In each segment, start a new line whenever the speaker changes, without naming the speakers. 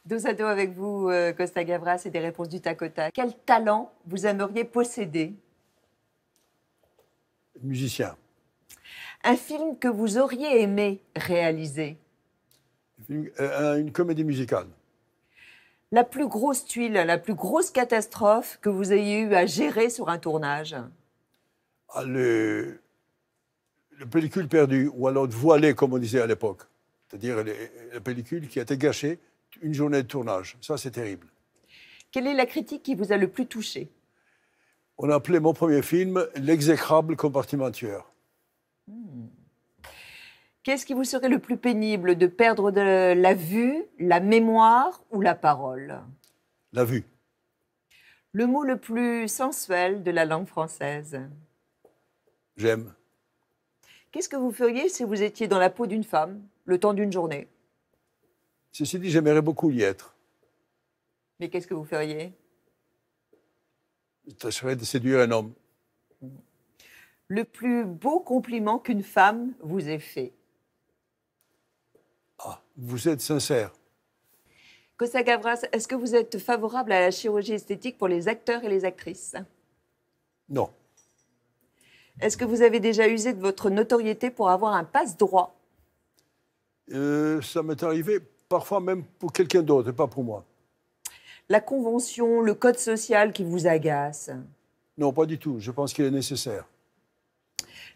Dos à dos avec vous, Costa Gavras, et des réponses du tac au tac. Quel talent vous aimeriez posséder?
Musicien.
Un film que vous auriez aimé réaliser?
Une comédie musicale.
La plus grosse tuile, la plus grosse catastrophe que vous ayez eu à gérer sur un tournage?
Ah, le pellicule perdue, ou alors voilée, comme on disait à l'époque. C'est-à-dire la pellicule qui a été gâchée une journée de tournage. Ça, c'est terrible.
Quelle est la critique qui vous a le plus touché?
On a appelé mon premier film « L'exécrable compartiment tueur ».
Qu'est-ce qui vous serait le plus pénible, de perdre de la vue, la mémoire ou la parole?
La vue.
Le mot le plus sensuel de la langue française?
J'aime.
Qu'est-ce que vous feriez si vous étiez dans la peau d'une femme, le temps d'une journée?
Ceci dit, j'aimerais beaucoup y être.
Mais qu'est-ce que vous feriez?
Ça serait de séduire un homme.
Le plus beau compliment qu'une femme vous ait fait?
Ah, vous êtes sincère.
Costa Gavras, est-ce que vous êtes favorable à la chirurgie esthétique pour les acteurs et les actrices?
Non.
Est-ce que vous avez déjà usé de votre notoriété pour avoir un passe-droit?
Ça m'est arrivé parfois même pour quelqu'un d'autre, et pas pour moi.
La convention, le code social qui vous agace?
Non, pas du tout. Je pense qu'il est nécessaire.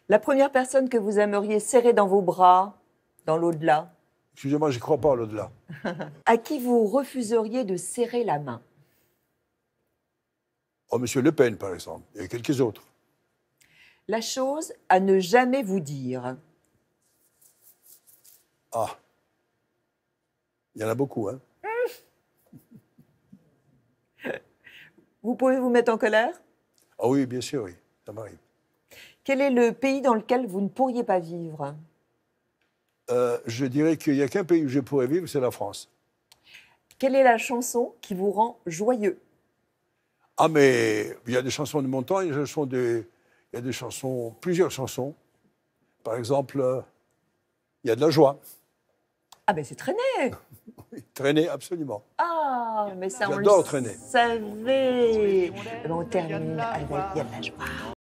La première personne que vous aimeriez serrer dans vos bras, dans l'au-delà?
Excusez-moi, je ne crois pas à l'au-delà.
À qui vous refuseriez de serrer la main?
Oh, Monsieur Le Pen, par exemple, et quelques autres.
La chose à ne jamais vous dire?
Ah, il y en a beaucoup, hein.
Vous pouvez vous mettre en colère?
Ah oui, bien sûr, oui, ça m'arrive.
Quel est le pays dans lequel vous ne pourriez pas vivre?
Je dirais qu'il n'y a qu'un pays où je pourrais vivre, c'est la France.
Quelle est la chanson qui vous rend joyeux?
Ah, mais il y a des chansons de mon temps, il y a des chansons, plusieurs chansons. Par exemple, il y a de la joie.
Ah ben c'est traîné.
Traîner, absolument.
Ah, mais ça on le
J'adore traîner.
savait. Eh ben, on termine avec Il y a de la joie.